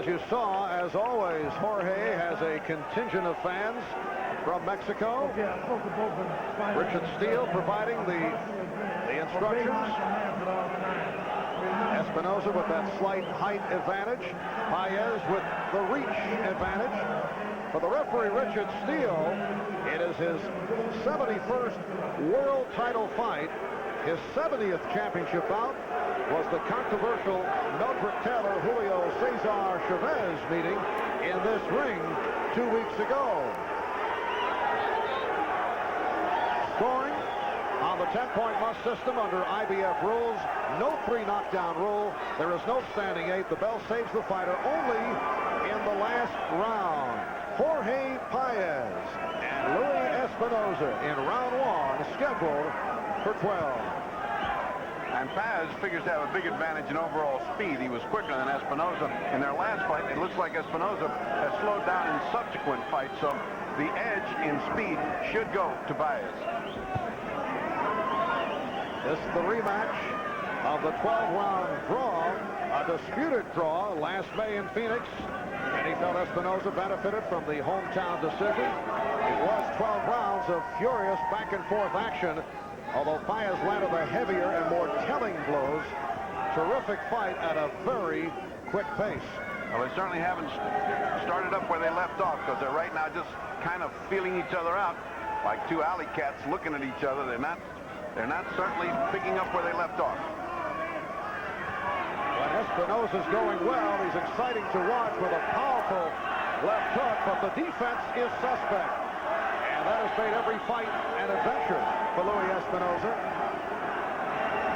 As you saw, as always, Jorge has a contingent of fans from Mexico. Richard Steele providing the instructions. Espinoza with that slight height advantage. Paez with the reach advantage. For the referee, Richard Steele, it is his 71st world title fight. His 70th championship bout was the controversial Mildred Taylor-Julio Cesar Chavez meeting in this ring 2 weeks ago. Scoring on the 10-point must system under IBF rules. No 3 knockdown rule. There is no standing 8. The bell saves the fighter only in the last round. Jorge Paez and Louie Espinoza in round 1, scheduled for 12. And Paez figures to have a big advantage in overall speed. He was quicker than Espinoza. In their last fight, it looks like Espinoza has slowed down in subsequent fights, so the edge in speed should go to Paez. This is the rematch of the 12-round draw, a disputed draw last May in Phoenix, and he felt Espinoza benefited from the hometown decision. It was 12 rounds of furious back-and-forth action, although Paez landed the heavier and more telling blows. Terrific fight at a very quick pace. Well, they certainly haven't started up where they left off, because they're right now just kind of feeling each other out like two alley cats looking at each other. They're not certainly picking up where they left off. When Espinoza's going well, he's exciting to watch with a powerful left hook, but the defense is suspect. And that has made every fight an adventure for Louie Espinoza.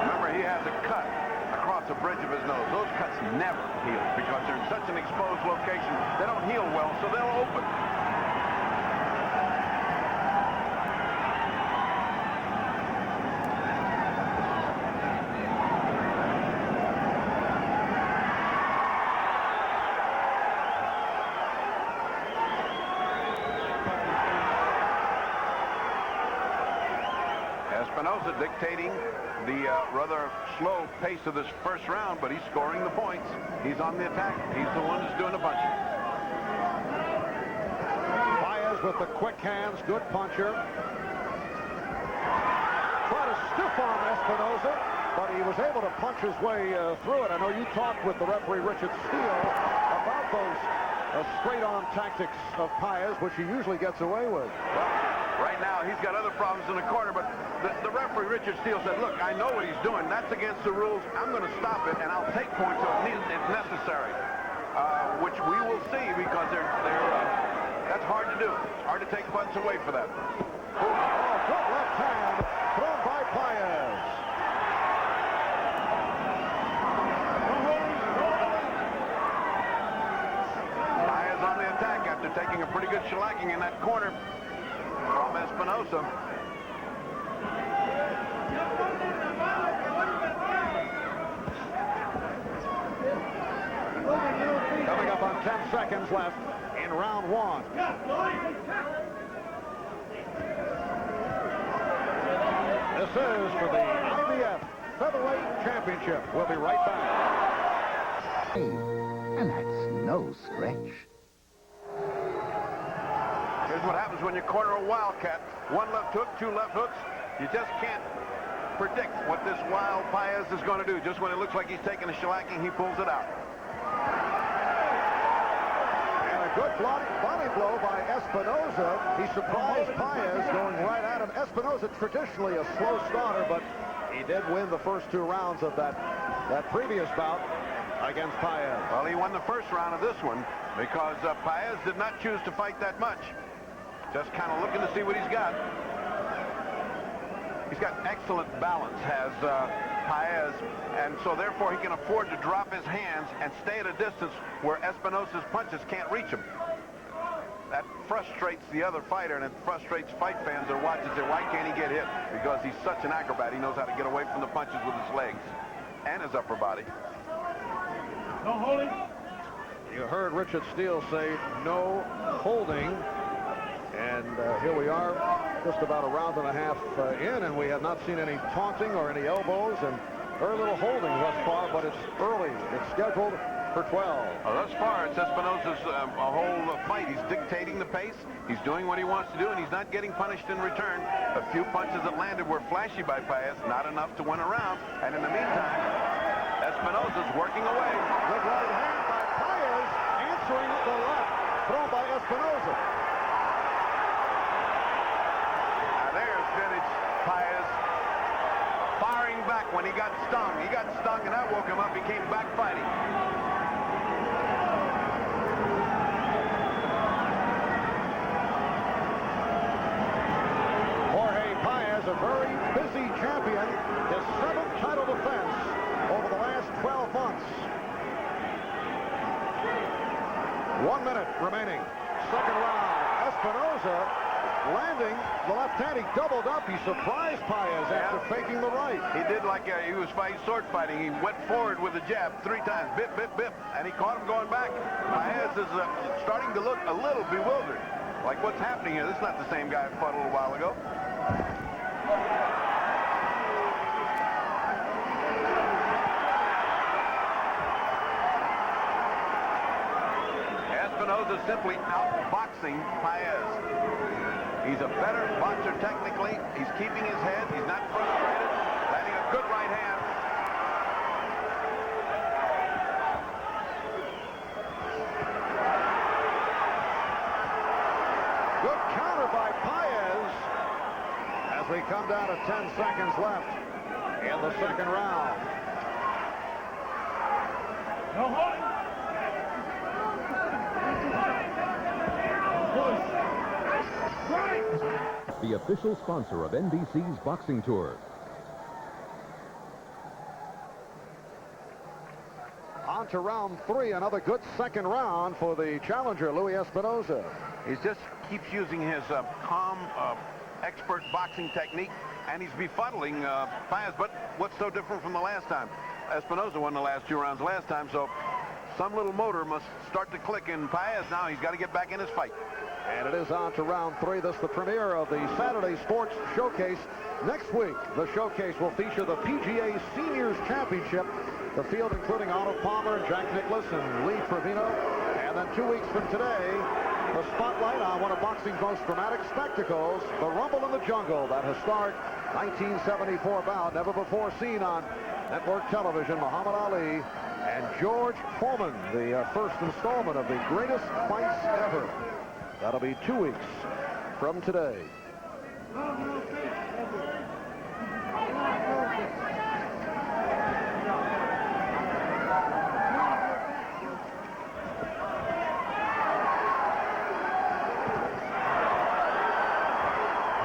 Remember, he has a cut across the bridge of his nose. Those cuts never heal because they're in such an exposed location. They don't heal well, so they'll open. Espinoza dictating the rather slow pace of this first round, but he's scoring the points. He's on the attack. He's the one who's doing the punching. Paez with the quick hands, good puncher. Try to stiff arm Espinoza, but he was able to punch his way through it. I know you talked with the referee Richard Steele about those straight arm tactics of Paez, which he usually gets away with. Well, right now, he's got other problems in the corner, but the referee, Richard Steele, said, look, I know what he's doing. That's against the rules. I'm going to stop it, and I'll take points if necessary, which we will see because that's hard to do. It's hard to take points away for that. Oh, good left hand thrown by Paez. Paez on the attack after taking a pretty good shellacking in that corner from Espinoza. Coming up on 10 seconds left in round 1. This is for the IBF Featherweight Championship. We'll be right back. And that's no stretch. Here's what happens when you corner a wildcat. One left hook, two left hooks. You just can't predict what this wild Paez is going to do. Just when it looks like he's taking a shellacking, he pulls it out. And a good body blow by Espinoza. He surprised Paez going right at him. Espinoza traditionally a slow starter, but he did win the first 2 rounds of that previous bout against Paez. Well, he won the first round of this one because Paez did not choose to fight that much. Just kind of looking to see what he's got. He's got excellent balance, has Paez, and so therefore he can afford to drop his hands and stay at a distance where Espinoza's punches can't reach him. That frustrates the other fighter, and it frustrates fight fans that watch and say, why can't he get hit? Because he's such an acrobat. He knows how to get away from the punches with his legs and his upper body. No holding. You heard Richard Steele say no holding. And here we are, just about a round and a half in, and we have not seen any taunting or any elbows, and very little holding thus far, but it's early. It's scheduled for 12. Thus far, it's Espinoza's whole fight. He's dictating the pace. He's doing what he wants to do, and he's not getting punished in return. A few punches that landed were flashy by Paez, not enough to win a round. And in the meantime, Espinoza's working away. Good right hand by Paez, answering the left, thrown by Espinoza. Now there's vintage Paez firing back when he got stung. He got stung, and that woke him up. He came back fighting. Jorge Paez, a very busy champion, his 7th title defense over the last 12 months. 1 minute remaining. Second round. Espinoza landing the left hand. He doubled up. He surprised Paez after faking the right. He did like he was fighting sword fighting. He went forward with a jab 3 times. Bip, bip, bip. And he caught him going back. Paez is starting to look a little bewildered. Like, what's happening here? This is not the same guy I fought a little while ago. Espinoza simply outboxing Paez. He's a better boxer technically. He's keeping his head. He's not frustrated. Landing a good right hand. Good counter by Paez as we come down to 10 seconds left in the second round. The official sponsor of NBC's boxing tour. On to round 3, another good second round for the challenger, Louie Espinoza. He just keeps using his calm, expert boxing technique, and he's befuddling Paez. But what's so different from the last time? Espinoza won the last 2 rounds last time, so some little motor must start to click in Paez now. He's got to get back in his fight. And it is on to round 3. This is the premiere of the Saturday Sports Showcase. Next week, the showcase will feature the PGA Seniors Championship. The field including Arnold Palmer, Jack Nicklaus, and Lee Trevino. And then 2 weeks from today, the spotlight on one of boxing's most dramatic spectacles, the Rumble in the Jungle, that historic 1974 bout, never before seen on network television. Muhammad Ali and George Foreman, the first installment of the greatest fights ever. That'll be 2 weeks from today.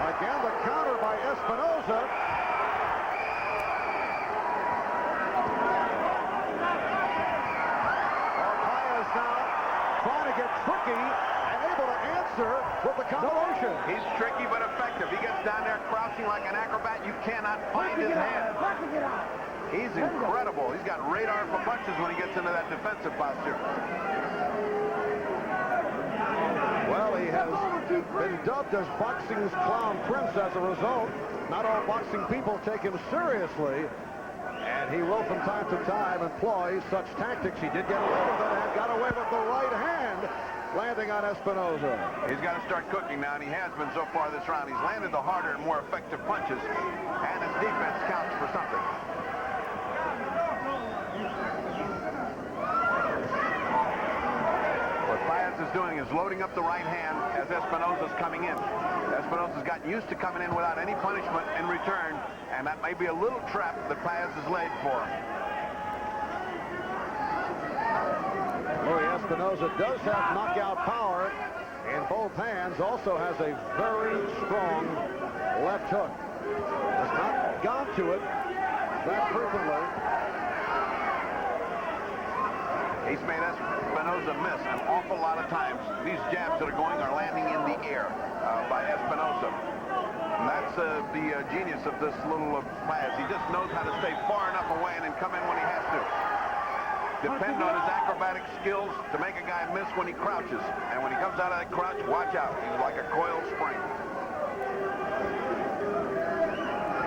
Again, the counter by Espinoza. Paez now trying to get tricky. With the combination. He's tricky but effective. He gets down there crouching like an acrobat. You cannot find his hand. He's incredible. He's got radar for punches when he gets into that defensive posture. Well, he has been dubbed as boxing's clown prince as a result. Not all boxing people take him seriously, and he will from time to time employ such tactics. He did get away with it and got away with the right hand, landing on Espinoza. He's got to start cooking now, and he has been so far this round. He's landed the harder and more effective punches, and his defense counts for something. What Paez is doing is loading up the right hand as Espinoza's coming in. Espinoza's gotten used to coming in without any punishment in return, and that may be a little trap that Paez has laid for him. Louie Espinoza does have knockout power in both hands, also has a very strong left hook. Has not gone to it that frequently. He's made Espinoza miss an awful lot of times. These jabs that are going are landing in the air by Espinoza. And that's the genius of this little Paez. He just knows how to stay far enough away and then come in when he has to. Depend on his acrobatic skills to make a guy miss when he crouches. And when he comes out of that crouch, watch out. He's like a coiled spring.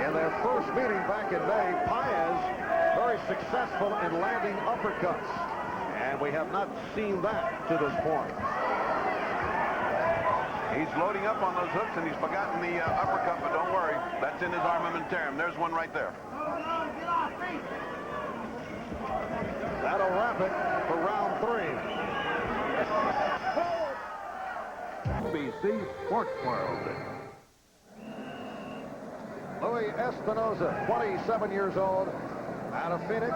In their first meeting back in May, Paez very successful in landing uppercuts. And And we have not seen that to this point. He's loading up on those hooks, and he's forgotten the uppercut, but don't worry. That's in his armamentarium. There's one right there. That'll wrap it for round 3. NBC Sports World. Louie Espinoza, 27 years old, out of Phoenix.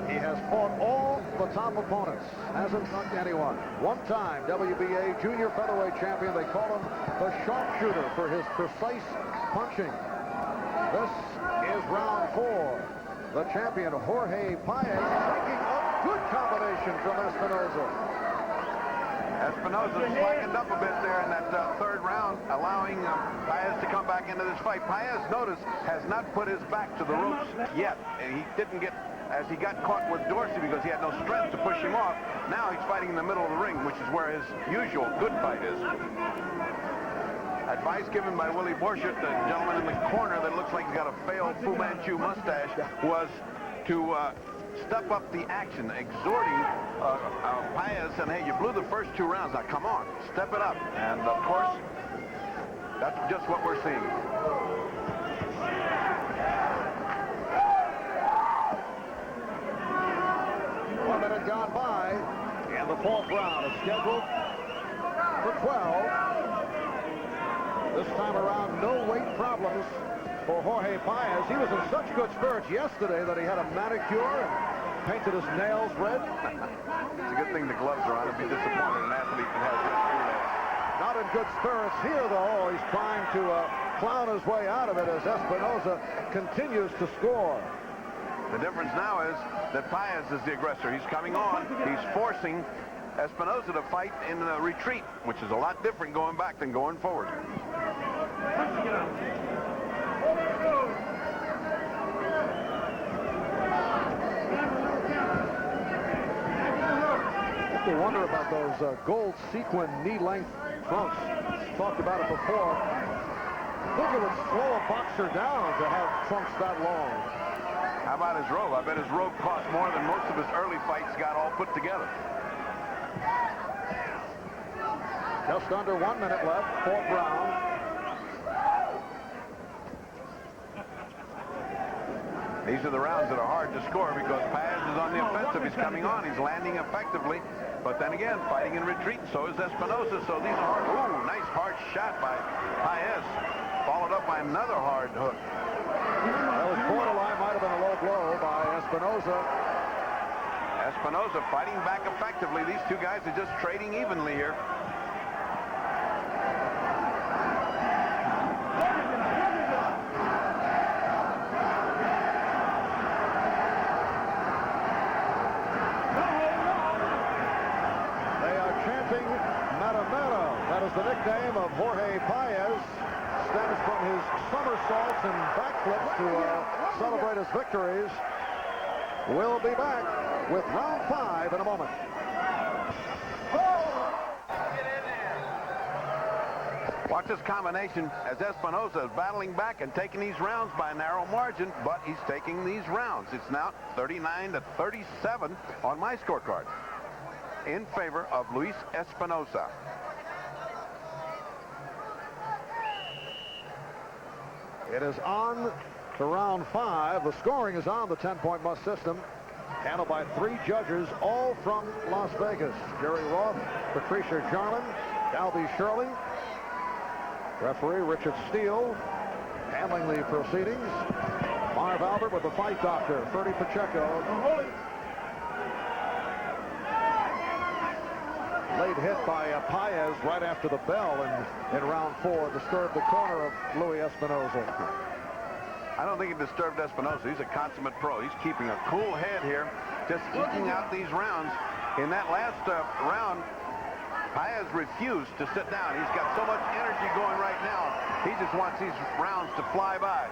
He has fought all the top opponents, hasn't knocked anyone. One-time WBA junior featherweight champion. They call him the Sharpshooter for his precise punching. This is round 4. The champion, Jorge Paez, taking a good combination from Espinoza. Espinoza slackened up a bit there in that third round, allowing Paez to come back into this fight. Paez, notice, has not put his back to the ropes yet. And he didn't get, as he got caught with Dorsey because he had no strength to push him off. Now he's fighting in the middle of the ring, which is where his usual good fight is. Advice given by Willie Borchert, the gentleman in the corner that looks like he's got a failed Fu Manchu mustache, was to step up the action, exhorting Paez, saying, hey, you blew the first 2 rounds. Now, come on, step it up. And, of course, that's just what we're seeing. One minute gone by, and the 4th round is scheduled for 12. This time around, no weight problems for Jorge Paez. He was in such good spirits yesterday that he had a manicure and painted his nails red. It's a good thing the gloves are on. It'd be disappointed an athlete that has red fingernails. Not in good spirits here, though. He's trying to clown his way out of it as Espinoza continues to score. The difference now is that Paez is the aggressor. He's coming on. He's forcing Espinoza to fight in a retreat, which is a lot different going back than going forward. You wonder about those gold sequin knee-length trunks. Talked about it before. I think it would slow a boxer down to have trunks that long. How about his robe? I bet his robe cost more than most of his early fights got all put together. Just under 1 minute left, 4th round. These are the rounds that are hard to score because Paez is on the offensive. He's coming on. He's landing effectively. But then again, fighting in retreat. So is Espinoza. So these are hard. Ooh, nice hard shot by Paez. Followed up by another hard hook. That was borderline. Might have been a low blow by Espinoza. Espinoza fighting back effectively. These two guys are just trading evenly here. That is the nickname of Jorge Paez. Stems from his somersaults and backflips to celebrate his victories. We'll be back with round 5 in a moment. Watch this combination as Espinoza is battling back and taking these rounds by a narrow margin, but he's taking these rounds. It's now 39-37 on my scorecard in favor of Luis Espinoza. It is on to round 5. The scoring is on the 10-point must system, handled by 3 judges, all from Las Vegas. Jerry Roth, Patricia Jarman, Dalby Shirley, referee Richard Steele, handling the proceedings. Marv Albert with the fight doctor, Ferdy Pacheco. Late hit by Paez right after the bell in round 4 disturbed the corner of Louie Espinoza. I don't think it disturbed Espinoza. He's a consummate pro. He's keeping a cool head here, just eking out these rounds. In that last round, Paez refused to sit down. He's got so much energy going right now. He just wants these rounds to fly by.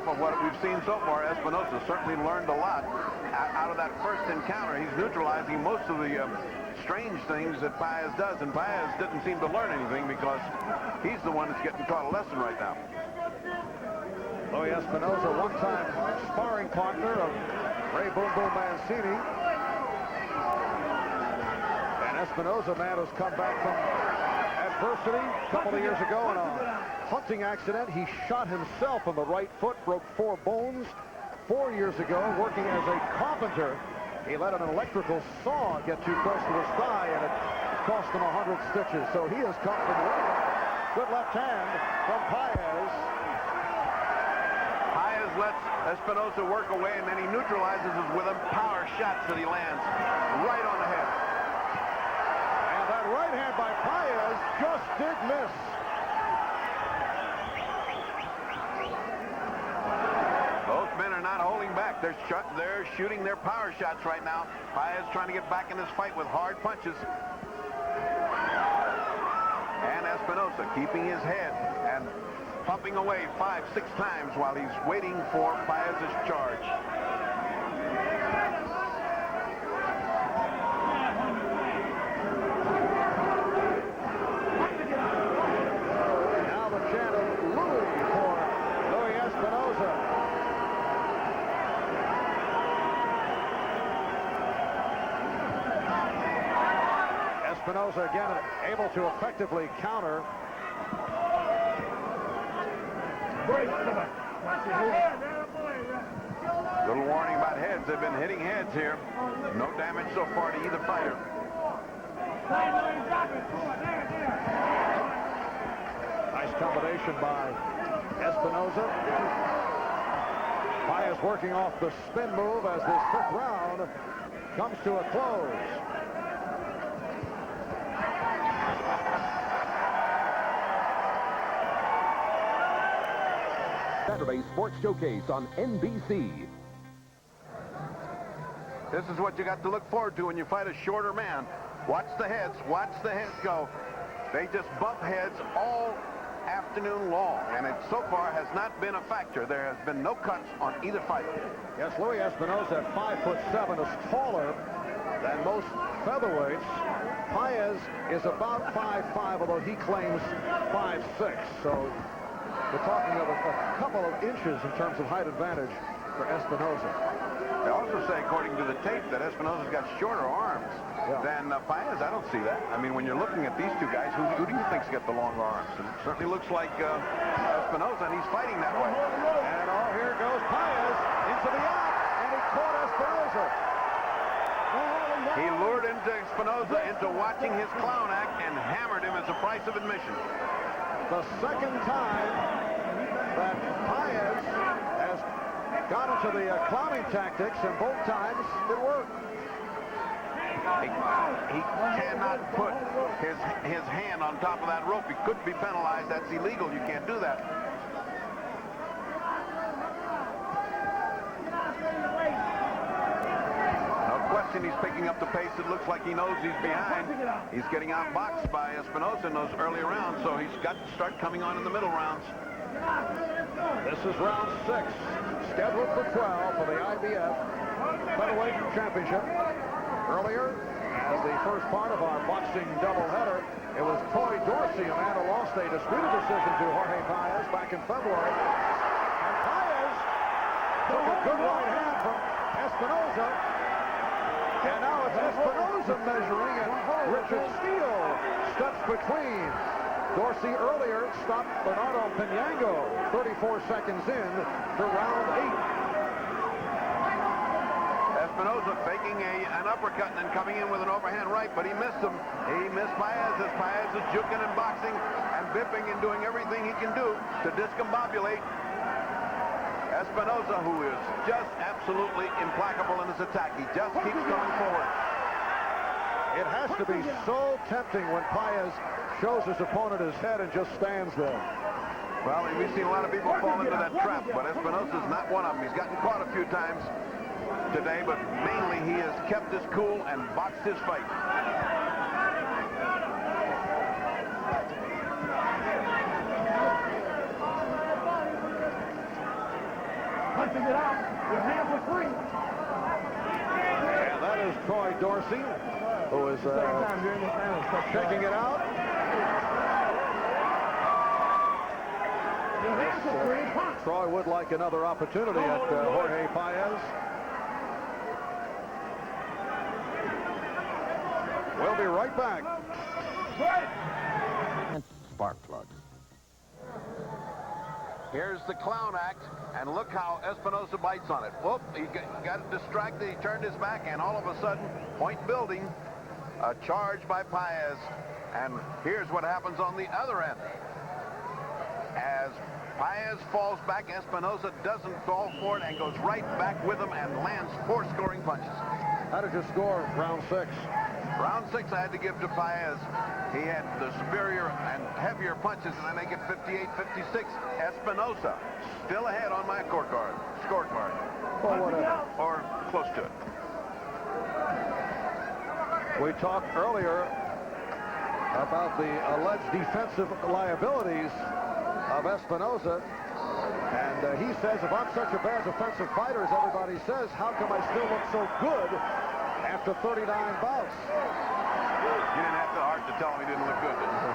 off of what we've seen so far, Espinoza certainly learned a lot out of that first encounter. He's neutralizing most of the strange things that Paez does, and Paez didn't seem to learn anything because he's the one that's getting taught a lesson right now. Louie Espinoza, one-time sparring partner of Ray Boom Boom Mancini. And Espinoza, man, has come back from adversity a couple of years ago in a hunting accident. He shot himself on the right foot, broke 4 bones. 4 years ago, working as a carpenter, he let an electrical saw get too close to his thigh, and it cost him 100 stitches. So he has come from the good left hand from Paez. Paez lets Espinoza work away, and then he neutralizes us with them power shots that he lands right on the head. And that right hand by Paez just did miss. Both men are not holding back. They're shooting their power shots right now. Paez trying to get back in this fight with hard punches. And Espinoza keeping his head and pumping away 5-6 times while he's waiting for Paez's charge. Now the chant of Louie for Louie Espinoza. Espinoza again able to effectively counter. Little warning about heads. They've been hitting heads here. No damage so far to either fighter. Nice combination by Espinoza. Paez working off the spin move as this 5th round comes to a close. Saturday Sports Showcase on NBC. This is what you got to look forward to when you fight a shorter man. Watch the heads go. They just bump heads all afternoon long, and it so far has not been a factor. There has been no cuts on either fight. Yes, Louie Espinoza at 5'7" is taller than most featherweights. Paez is about 5'5", although he claims 5'6". So we're talking of a couple of inches in terms of height advantage for Espinoza. They also say, according to the tape, that Espinoza's got shorter arms than Paez. I don't see that. I mean, when you're looking at these two guys, who do you think's got the longer arms? And it certainly looks like Espinoza, and he's fighting that way. And here goes Paez into the out, and he caught Espinoza. He lured into Espinoza into watching his clown act and hammered him as a price of admission. The second time that Paez has got into the clowning tactics, and both times it worked. He cannot put his hand on top of that rope. He couldn't be penalized. That's illegal. You can't do that. No question he's picking up the pace. It looks like he knows he's behind. He's getting outboxed by Espinoza in those early rounds, so he's got to start coming on in the middle rounds. This is round 6, scheduled for 12 for the IBF Featherweight Championship. Earlier, as the first part of our boxing doubleheader, it was Troy Dorsey, a man who lost a disputed decision to Jorge Paez back in February. And Paez took a good right hand from Espinoza. And now it's Espinoza measuring, and Richard Steele steps between. Dorsey earlier stopped Bernardo Pinango 34 seconds in to round 8. Espinoza faking an uppercut and then coming in with an overhand right, but he missed him. He missed Paez as Paez is juking and boxing and bipping and doing everything he can do to discombobulate Espinoza, who is just absolutely implacable in his attack. He just keeps coming forward. It has to be so tempting when Paez shows his opponent his head and just stands there. Well, we've seen a lot of people fall into that trap, but Espinoza's not one of them. He's gotten caught a few times today, but mainly he has kept his cool and boxed his fight. And that is Troy Dorsey, who is checking it out. Troy would like another opportunity at Jorge Paez. We'll be right back. Spark plugs. Here's the clown act, and look how Espinoza bites on it. Whoop, he got distracted, he turned his back, and all of a sudden, point building, a charge by Paez. And here's what happens on the other end. As Paez falls back, Espinoza doesn't fall for it and goes right back with him and lands 4 scoring punches. How did you score round 6? Round 6 I had to give to Paez. He had the superior and heavier punches, and I make it 58-56. Espinoza still ahead on my scorecard. Or whatever. Or close to it. We talked earlier about the alleged defensive liabilities of Espinoza. And he says, if I'm such a bad defensive fighter as everybody says, how come I still look so good after 39 bouts? You didn't have the heart to tell him he didn't look good, did you?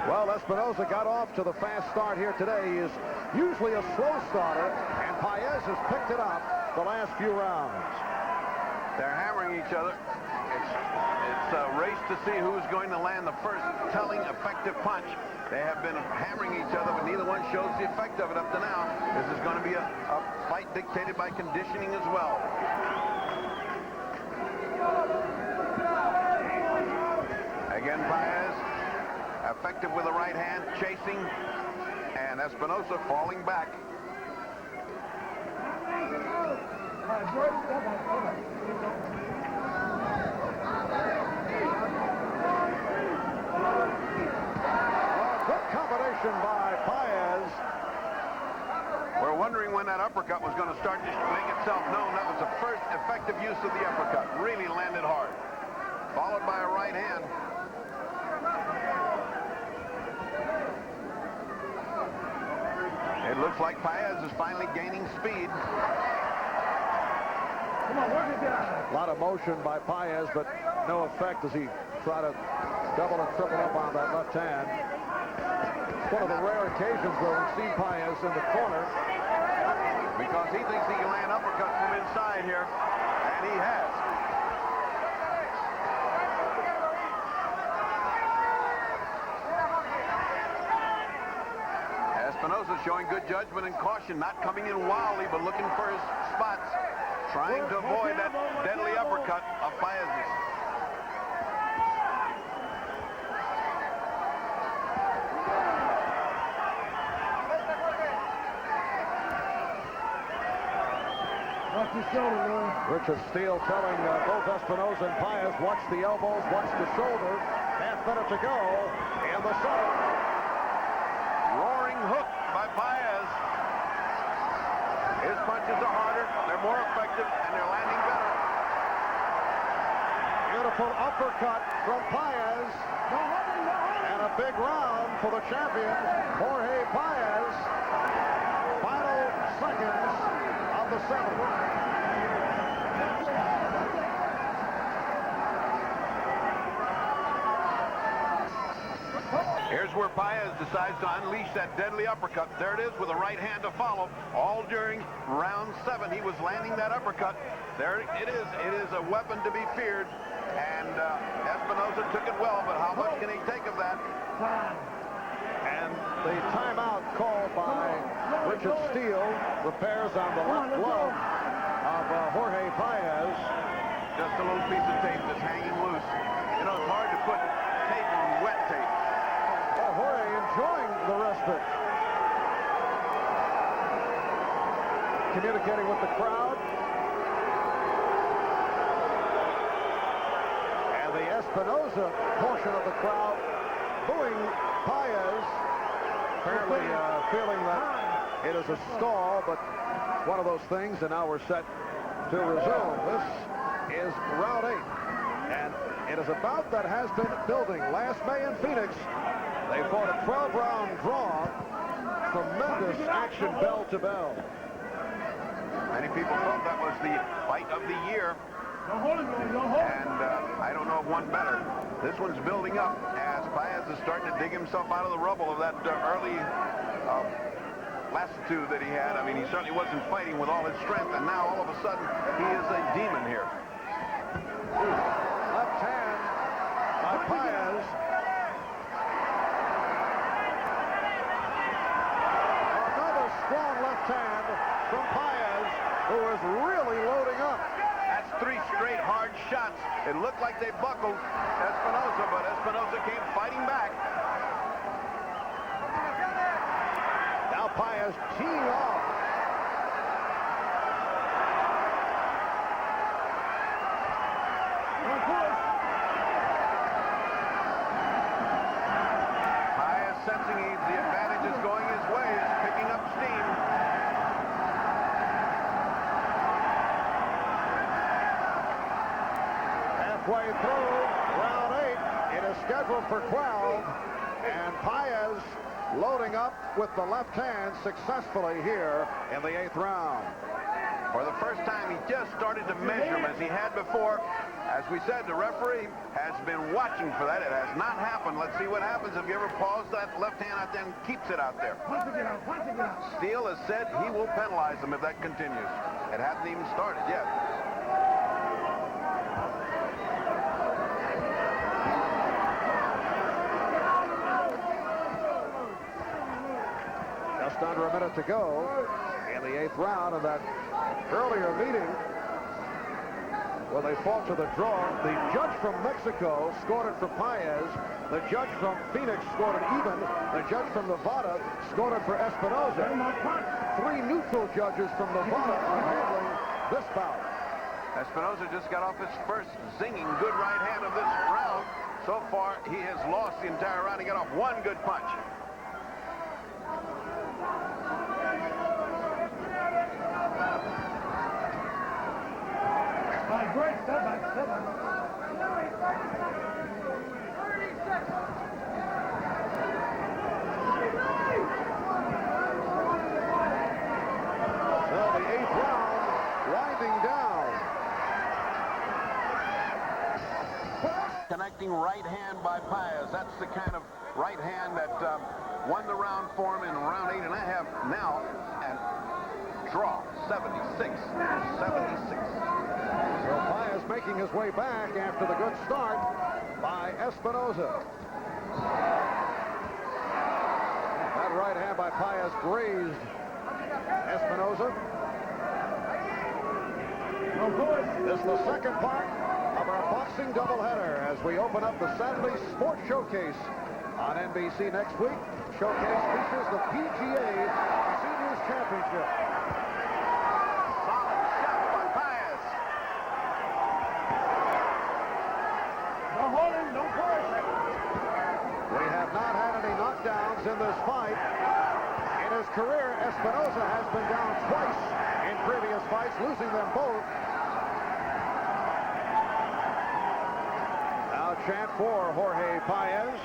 Well, Espinoza got off to the fast start here today. He is usually a slow starter, and Paez has picked it up the last few rounds. They're hammering each other. It's a race to see who's going to land the first telling effective punch. They have been hammering each other, but neither one shows the effect of it up to now. This is going to be a fight dictated by conditioning as well. Again, Paez, effective with the right hand, chasing, and Espinoza falling back. Good combination by Paez. We're wondering when that uppercut was going to start to make itself known. That was the first effective use of the uppercut. Really landed hard. Followed by a right hand. It looks like Paez is finally gaining speed. A lot of motion by Paez, but no effect as he tried to double and triple up on that left hand. It's one of the rare occasions where we've seen Paez in the corner. Because he thinks he can land uppercuts from inside here, and he has. Espinoza showing good judgment and caution, not coming in wildly, but looking for his spots, trying to avoid that deadly uppercut of Paez's. Richard Steele telling both Espinoza and Paez, watch the elbows, watch the shoulder. Half-minute to go in the 7th. Roaring hook by Paez. His punches are harder, they're more effective, and they're landing better. Beautiful uppercut from Paez. And a big round for the champion, Jorge Paez. Final seconds of the 7th. Here's where Paez decides to unleash that deadly uppercut. There it is with a right hand to follow. All during round 7, he was landing that uppercut. There it is. It is a weapon to be feared. And Espinoza took it well, but how much can he take of that? And the timeout called by Richard Steele. Repairs on the left glove of Jorge Paez. Just a little piece of tape that's hanging loose. You know, it's hard to put tape on wet tape. Jorge enjoying the respite. Communicating with the crowd. And the Espinoza portion of the crowd booing Paez. Apparently feeling that it is a stall, but one of those things, and now we're set to resume. This is round 8. And it is a bout that has been building. Last May in Phoenix, they fought a 12-round draw. tremendous action bell to bell. Many people thought that was the fight of the year. And I don't know of one better. This one's building up as Paez is starting to dig himself out of the rubble of that early lassitude that he had. I mean, he certainly wasn't fighting with all his strength, and now all of a sudden he is a demon here. Left hand by Paez. Another strong left hand from Paez, who is really loading up. That's 3 straight hard shots. It looked like they buckled Espinoza, but Espinoza came fighting back. Now Paez teeing off. Paez sensing the advantage is going his way, is picking up steam. Halfway through round 8, it is scheduled for 12, and Paez loading up with the left hand successfully here in the 8th round. For the first time, he just started to measure him as he had before. As we said, the referee has been watching for that. It has not happened. Let's see what happens if you ever pause that left hand out there and keeps it out there. Steele has said he will penalize him if that continues. It hasn't even started yet. Just under a minute to go in the 8th round of that earlier meeting where they fought to the draw. The judge from Mexico scored it for Paez. The judge from Phoenix scored it even. The judge from Nevada scored it for Espinoza. 3 neutral judges from Nevada are handling this bout. Espinoza just got off his first zinging good right hand of this round. So far, he has lost the entire round. He got off 1 good punch. Great, step back. Well, the 8th round winding down. Connecting right hand by Paez. That's the kind of right hand that won the round for him in round 8.5. Now, and draw 76. So Paez making his way back after the good start by Espinoza. That right hand by Paez grazed Espinoza. This is the second part of our boxing doubleheader as we open up the Saturday Sports Showcase on NBC next week. Showcase features the PGA Seniors Championship. Knockdowns in this fight. In his career, Espinoza has been down twice in previous fights, losing them both. Now chant for Jorge Paez.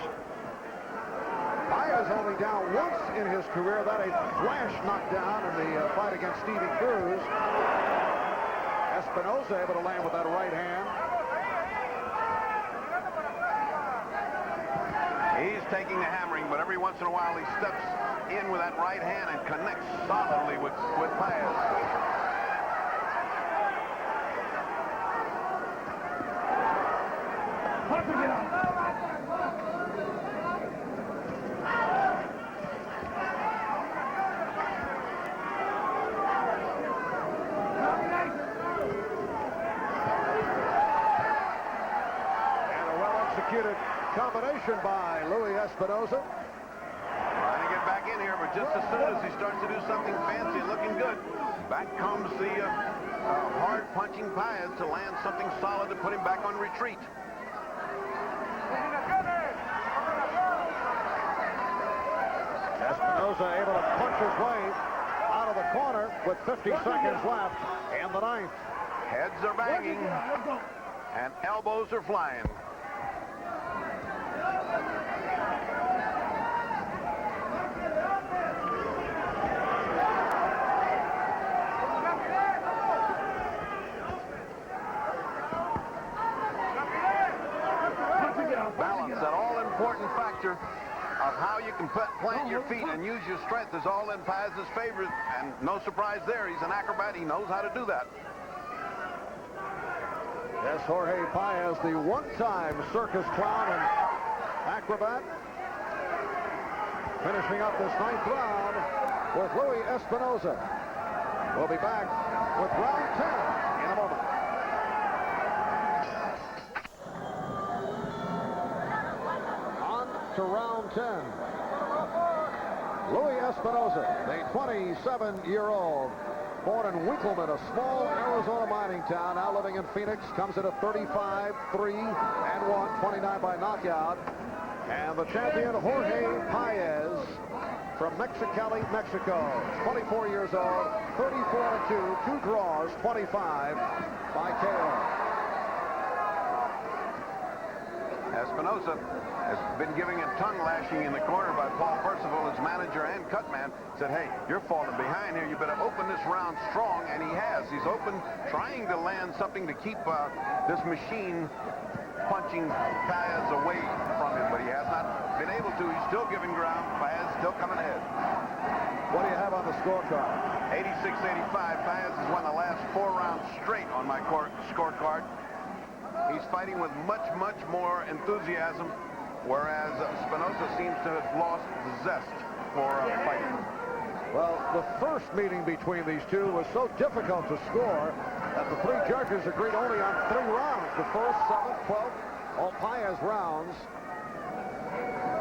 Paez only down once in his career. That a flash knockdown in the fight against Stevie Cruz. Espinoza able to land with that right hand. He's taking the hammering, but every once in a while he steps in with that right hand and connects solidly with Paez. And a well-executed combination by Louie Espinoza. Trying to get back in here, but just as soon as he starts to do something fancy and looking good, back comes the hard-punching Paez to land something solid to put him back on retreat. Espinoza able to punch his way out of the corner with 50 seconds left in the 9th. Heads are banging, and elbows are flying. important factor of how you can plant your feet and use your strength is all in Paez's favor, and no surprise there. He's an acrobat. He knows how to do that. Yes, Jorge Paez, the one-time circus clown and acrobat, finishing up this 9th round with Louie Espinoza. We'll be back with round 10 in a moment. On to round 10. Louie Espinoza, the 27-year-old, born in Winkleman, a small Arizona mining town, now living in Phoenix, comes in at 35, 3-1, 29 by knockout. And the champion, Jorge Paez, from Mexicali, Mexico, 24 years old, 34-2, 2 draws, 25 by KO. Espinoza has been giving a tongue lashing in the corner by Paul Percival, his manager and cutman. Said, hey, you're falling behind here. You better open this round strong, and he has. He's open, trying to land something to keep this machine punching Paez away from him, but he has not been able to. He's still giving ground. Paez still coming ahead. What do you have on the scorecard? 86-85. Paez has won the last 4 rounds straight on my scorecard. He's fighting with much, much more enthusiasm, whereas Espinoza seems to have lost the zest for fighting. Well, the first meeting between these two was so difficult to score that the 3 judges agreed only on 3 rounds. The first, 7th, 12th, all Paez rounds.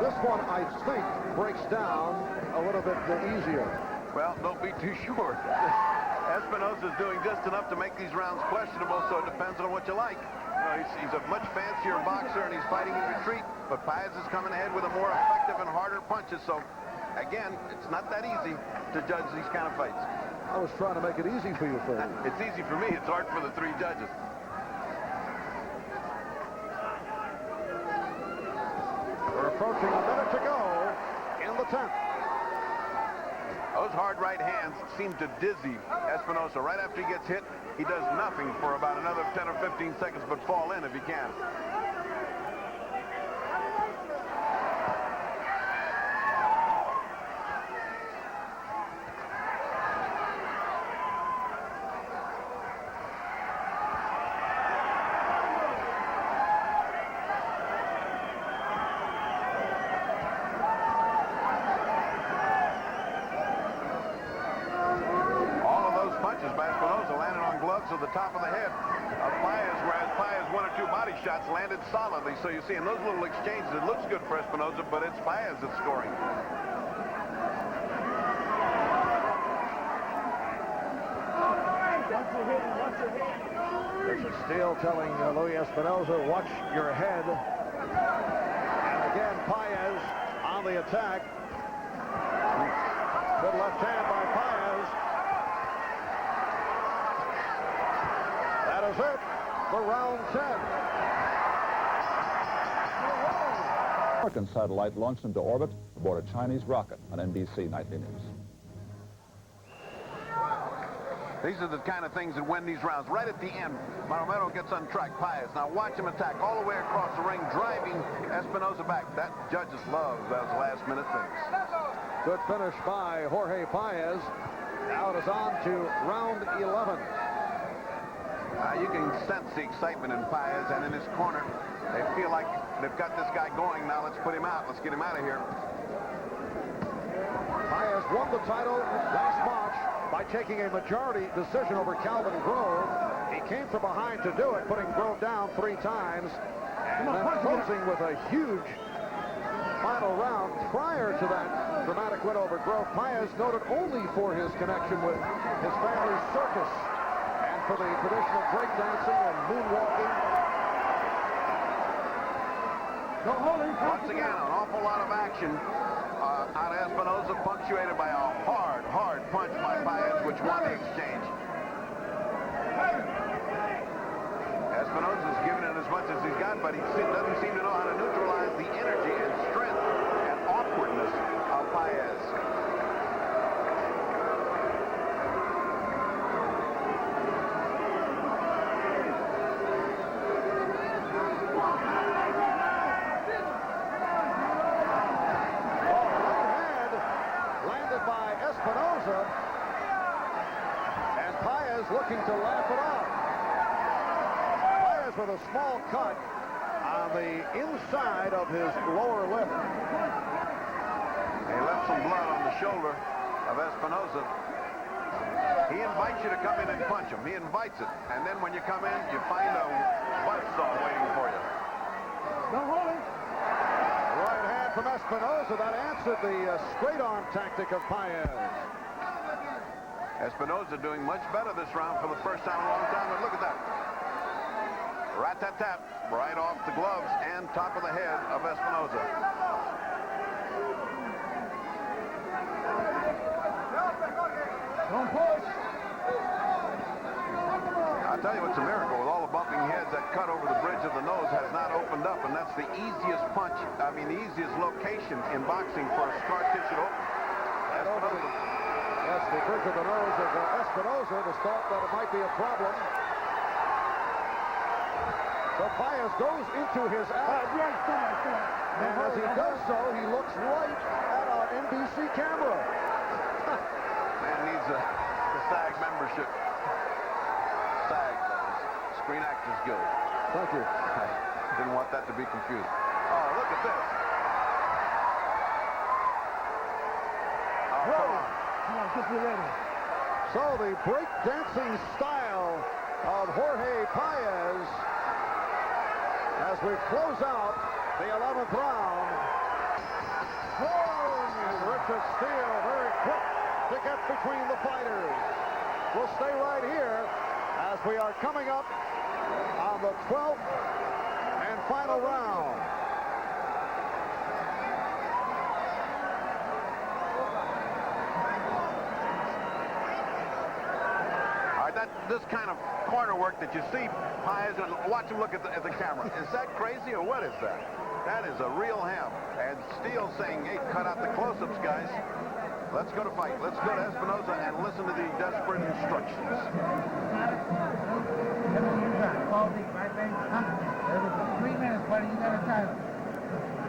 This one, I think, breaks down a little bit easier. Well, don't be too sure. Espinoza's doing just enough to make these rounds questionable, so it depends on what you like. He's a much fancier boxer, and he's fighting in retreat, but Paez is coming ahead with a more effective and harder punches. So, again, it's not that easy to judge these kind of fights. I was trying to make it easy for you, Freddie. It's easy for me. It's hard for the 3 judges. We're approaching a minute to go in the 10th. Those hard right hands seem to dizzy Espinoza. Right after he gets hit, he does nothing for about another 10 or 15 seconds, but fall in if he can. To the top of the head of Paez, whereas Paez 1 or 2 body shots landed solidly. So you see in those little exchanges, it looks good for Espinoza, but it's Paez that's scoring. There's a Steele telling Louie Espinoza, watch your head. And again, Paez on the attack. Good left hand by Paez. That is it for round 10. American satellite launched into orbit aboard a Chinese rocket on NBC Nightly News. These are the kind of things that win these rounds. Right at the end, Maromero gets on track. Paez. Now watch him attack all the way across the ring, driving Espinoza back. That judges love those last-minute things. Good finish by Jorge Paez. Now it is on to round 11. You can sense the excitement in Paez and in his corner. They feel like they've got this guy going. Now let's put him out. Let's get him out of here. Paez won the title last March by taking a majority decision over Calvin Grove. He came from behind to do it, putting Grove down 3 times, and then closing with a huge final round. Prior to that dramatic win over Grove, Paez noted only for his connection with his family's circus and for the traditional breakdancing and moonwalking. Once again, an awful lot of action out of Espinoza, punctuated by a hard punch by Paez, which won the exchange. Espinoza's given it as much as he's got, but he doesn't seem to know how to neutralize the energy and strength and awkwardness of Paez. with a small cut on the inside of his lower lip. He left some blood on the shoulder of Espinoza. He invites you to come in and punch him. He invites it. And then when you come in, you find a buzzsaw waiting for you. Don't hold it. Right hand from Espinoza. That answered the straight arm tactic of Paez. Espinoza doing much better this round for the first time in a long time. But look at that. Rat-tat-tat. Right off the gloves and top of the head of Espinoza. Don't push. I'll tell you what's a miracle. With all the bumping heads, that cut over the bridge of the nose has not opened up, and that's the easiest punch, the easiest location in boxing for a scar tissue to open. Yes, the bridge of the nose of Espinoza was thought that it might be a problem. So Paez goes into his act, and as he does so, he looks right at our NBC camera. Man needs a SAG membership. SAG, Screen Actors Guild. Thank you. I didn't want that to be confused. Oh, look at this. Oh, come on. Come on, get ready. So the break-dancing style of Jorge Paez as we close out the 11th round. And Richard Steele very quick to get between the fighters. We'll stay right here as we are coming up on the 12th and final round. All right, this kind of corner work that you see, Paez, and watch him look at the camera. Is that crazy or what is that? That is a real ham. And Steele saying, hey, cut out the close-ups, guys. Let's go to fight. Let's go to Espinoza and listen to the desperate instructions. 3 minutes, buddy. You got a title.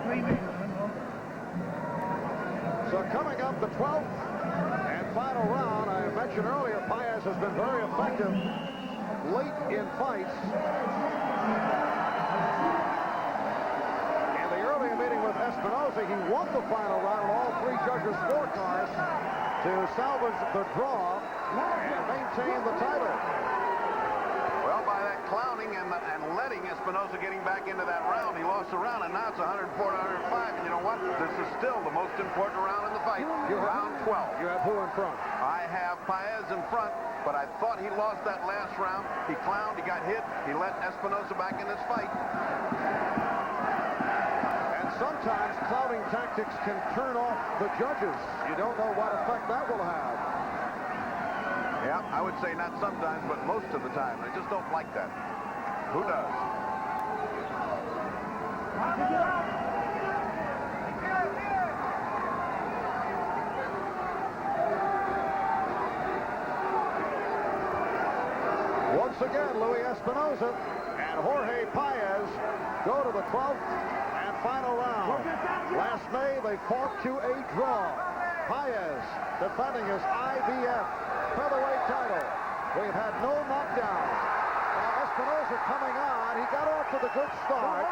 3 minutes. So coming up the 12th and final round, I mentioned earlier, Paez has been very effective late in fights. In the earlier meeting with Espinoza, he won the final round on all three judges' scorecards to salvage the draw and maintain the title. Well, by that clowning and letting Espinoza getting back into that round, he lost the round, and now it's 104 to 105. And you know what? This is still the most important round in the fight. Round 12. You have who in front? I have Paez in front, but I thought he lost that last round. He clowned, he got hit, he let Espinoza back in this fight. And sometimes clouding tactics can turn off the judges. You don't know what effect that will have. Yeah, I would say not sometimes, but most of the time. They just don't like that. Who does? Once again, Louie Espinoza and Jorge Paez go to the 12th and final round. Last May, they fought to a draw. Paez defending his IBF Featherweight title. We've had no knockdowns. Now Espinoza coming on. He got off to the good start.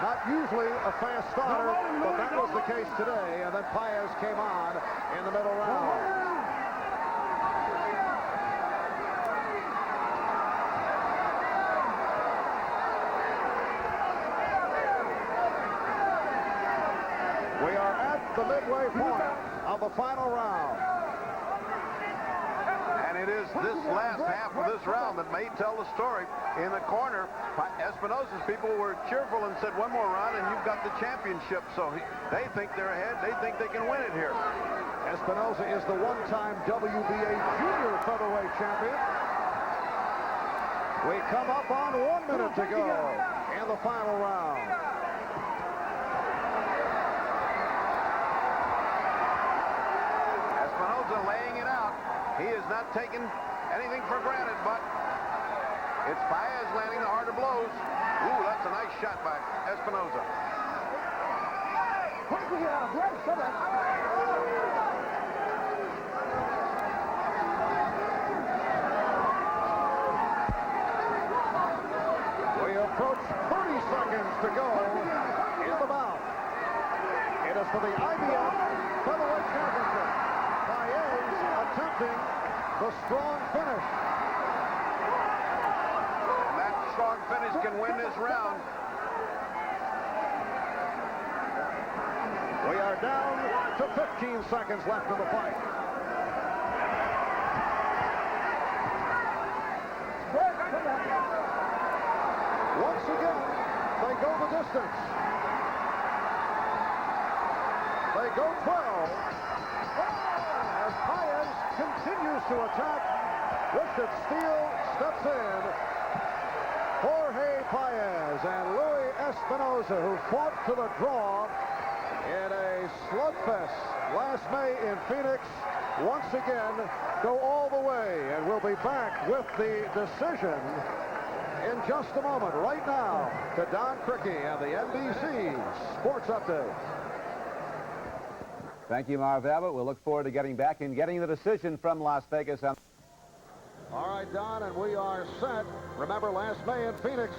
Not usually a fast starter, but that was the case today. And then Paez came on in the middle round. We are at the midway point of the final round. And it is this last half of this round that may tell the story. In the corner, Espinoza's people were cheerful and said, one more round and you've got the championship. So they think they're ahead. They think they can win it here. Espinoza is the one-time WBA junior featherweight champion. We come up on 1 minute to go in the final round. Espinoza laying it out. He is not taking anything for granted, but it's Paez landing the harder blows. Ooh, that's a nice shot by Espinoza. approach 30 seconds to go in the bout. It is for the IBF Featherweight Championship. Paez attempting the strong finish. And that strong finish can win this round. We are down to 15 seconds left in the fight. Once again, they go the distance. They go 12. As Paez continues to attack, Richard Steele steps in. Jorge Paez and Louie Espinoza, who fought to the draw in a slugfest last May in Phoenix, once again go all the way, and we'll be back with the decision in just a moment. Right now, to Don Criqui and the NBC Sports Update. Thank you, Marv Abbott. We'll look forward to getting back and getting the decision from Las Vegas. All right, Don, and we are set. Remember, last May in Phoenix,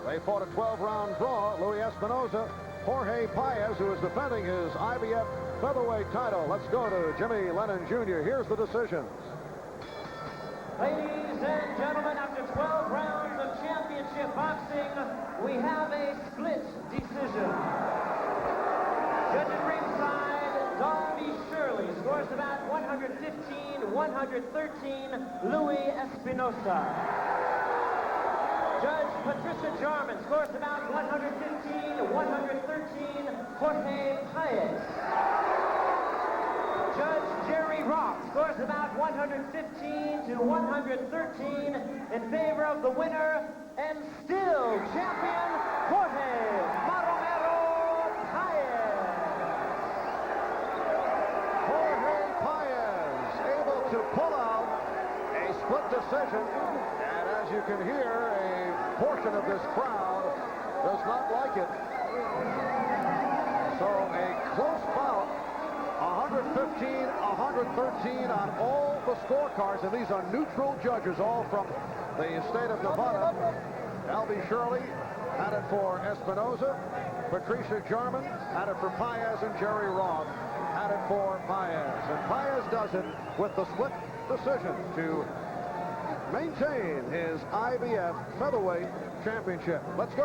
they fought a 12-round draw. Louie Espinoza, Jorge Paez, who is defending his IBF Featherweight title. Let's go to Jimmy Lennon Jr. Here's the decisions. Ladies and gentlemen, after 12 rounds of championship boxing, we have a split decision. Judge at ringside, Darby Shirley scores about 115-113, Louie Espinoza. Judge Patricia Jarman scores about 115-113, Jorge Paez. Judge Jerry Rock scores about 115-113 in favor of the winner and still champion, Jorge Maromero Paez. Jorge Paez able to pull out a split decision, and as you can hear, a portion of this crowd does not like it. So a close bout, 115-113 on all the scorecards, and these are neutral judges, all from the state of Nevada. Albie Shirley had it for Espinoza. Patricia Jarman had it for Paez, and Jerry Roth had it for Paez. And Paez does it with the split decision to maintain his IBF Featherweight Championship. Let's go to